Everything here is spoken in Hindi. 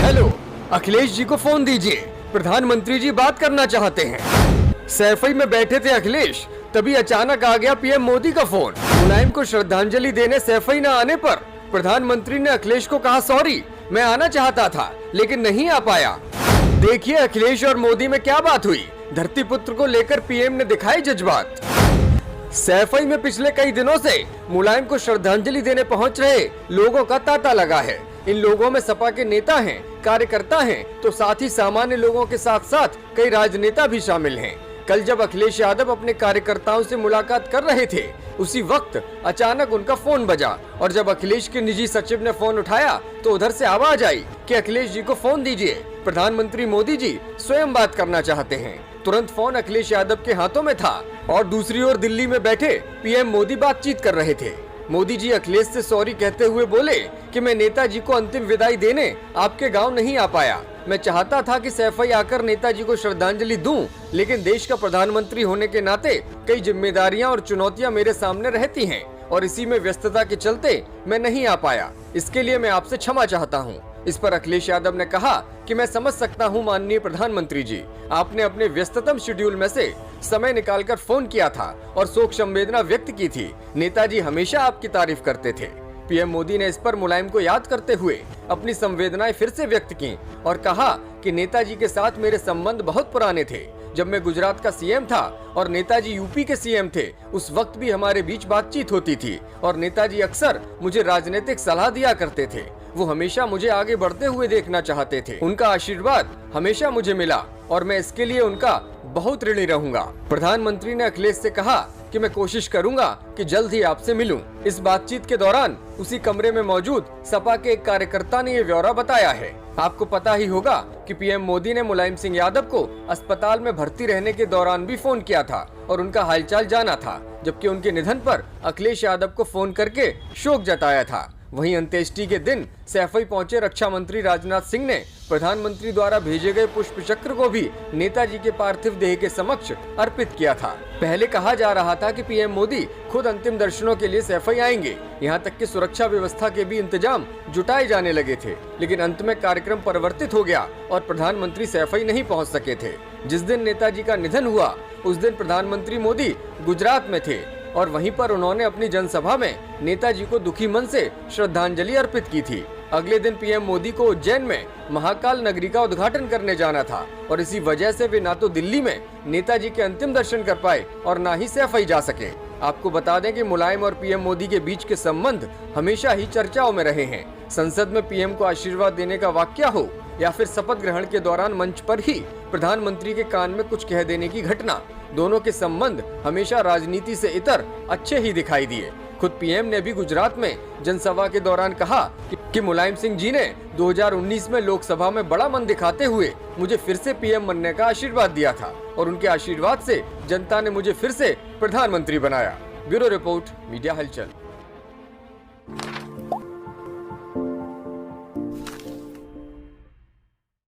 हेलो, अखिलेश जी को फोन दीजिए, प्रधानमंत्री जी बात करना चाहते हैं। सैफई में बैठे थे अखिलेश, तभी अचानक आ गया पीएम मोदी का फोन। मुलायम को श्रद्धांजलि देने सैफई न आने पर प्रधानमंत्री ने अखिलेश को कहा, सॉरी मैं आना चाहता था लेकिन नहीं आ पाया। देखिए अखिलेश और मोदी में क्या बात हुई। धरती पुत्र को लेकर पीएम ने दिखाए जज्बात। सैफई में पिछले कई दिनों से मुलायम को श्रद्धांजलि देने पहुंच रहे लोगों का तांता लगा है। इन लोगों में सपा के नेता हैं, कार्यकर्ता हैं, तो साथ ही सामान्य लोगों के साथ साथ कई राजनेता भी शामिल हैं। कल जब अखिलेश यादव अपने कार्यकर्ताओं से मुलाकात कर रहे थे, उसी वक्त अचानक उनका फोन बजा और जब अखिलेश के निजी सचिव ने फोन उठाया तो उधर से आवाज आई कि अखिलेश जी को फोन दीजिए, प्रधानमंत्री मोदी जी स्वयं बात करना चाहते हैं। तुरंत फोन अखिलेश यादव के हाथों में था और दूसरी ओर दिल्ली में बैठे पीएम मोदी बातचीत कर रहे थे। मोदी जी अखिलेश से सॉरी कहते हुए बोले कि मैं नेताजी को अंतिम विदाई देने आपके गांव नहीं आ पाया। मैं चाहता था कि सैफई आकर नेताजी को श्रद्धांजलि दूं, लेकिन देश का प्रधानमंत्री होने के नाते कई जिम्मेदारियां और चुनौतियां मेरे सामने रहती हैं और इसी में व्यस्तता के चलते मैं नहीं आ पाया। इसके लिए मैं आपसे क्षमा चाहता हूं। इस पर अखिलेश यादव ने कहा कि मैं समझ सकता हूं माननीय प्रधानमंत्री जी, आपने अपने व्यस्ततम शेड्यूल में से समय निकालकर फोन किया था और शोक संवेदना व्यक्त की थी। नेताजी हमेशा आपकी तारीफ करते थे। पीएम मोदी ने इस पर मुलायम को याद करते हुए अपनी संवेदनाएं फिर से व्यक्त की और कहा कि नेताजी के साथ मेरे संबंध बहुत पुराने थे। जब मैं गुजरात का सीएम था और नेताजी यूपी के सीएम थे, उस वक्त भी हमारे बीच बातचीत होती थी और नेताजी अक्सर मुझे राजनीतिक सलाह दिया करते थे। वो हमेशा मुझे आगे बढ़ते हुए देखना चाहते थे। उनका आशीर्वाद हमेशा मुझे मिला और मैं इसके लिए उनका बहुत ऋणी रहूंगा। प्रधानमंत्री ने अखिलेश से कहा कि मैं कोशिश करूंगा कि जल्द ही आपसे मिलूं। इस बातचीत के दौरान उसी कमरे में मौजूद सपा के एक कार्यकर्ता ने ये ब्यौरा बताया है। आपको पता ही होगा कि पीएम मोदी ने मुलायम सिंह यादव को अस्पताल में भर्ती रहने के दौरान भी फोन किया था और उनका हालचाल जाना था, जबकि उनके निधन पर अखिलेश यादव को फोन करके शोक जताया था। वहीं अंत्येष्टि के दिन सैफई पहुंचे रक्षा मंत्री राजनाथ सिंह ने प्रधानमंत्री द्वारा भेजे गए पुष्प चक्र को भी नेताजी के पार्थिव देह के समक्ष अर्पित किया था। पहले कहा जा रहा था कि पीएम मोदी खुद अंतिम दर्शनों के लिए सैफई आएंगे, यहाँ तक कि सुरक्षा व्यवस्था के भी इंतजाम जुटाए जाने लगे थे, लेकिन अंत में कार्यक्रम परिवर्तित हो गया और प्रधानमंत्री सैफई नहीं पहुँच सके थे। जिस दिन नेताजी का निधन हुआ उस दिन प्रधानमंत्री मोदी गुजरात में थे और वहीं पर उन्होंने अपनी जनसभा में नेताजी को दुखी मन से श्रद्धांजलि अर्पित की थी। अगले दिन पीएम मोदी को उज्जैन में महाकाल नगरी का उद्घाटन करने जाना था और इसी वजह से वे ना तो दिल्ली में नेताजी के अंतिम दर्शन कर पाए और ना ही सैफई जा सके। आपको बता दें कि मुलायम और पीएम मोदी के बीच के संबंध हमेशा ही चर्चाओं में रहे हैं। संसद में पीएम को आशीर्वाद देने का वाकया हो या फिर शपथ ग्रहण के दौरान मंच पर ही प्रधानमंत्री के कान में कुछ कह देने की घटना, दोनों के संबंध हमेशा राजनीति से इतर अच्छे ही दिखाई दिए। खुद पीएम ने भी गुजरात में जनसभा के दौरान कहा कि मुलायम सिंह जी ने 2019 में लोकसभा में बड़ा मन दिखाते हुए मुझे फिर से पीएम बनने का आशीर्वाद दिया था और उनके आशीर्वाद से जनता ने मुझे फिर से प्रधानमंत्री बनाया। ब्यूरो रिपोर्ट, मीडिया हलचल।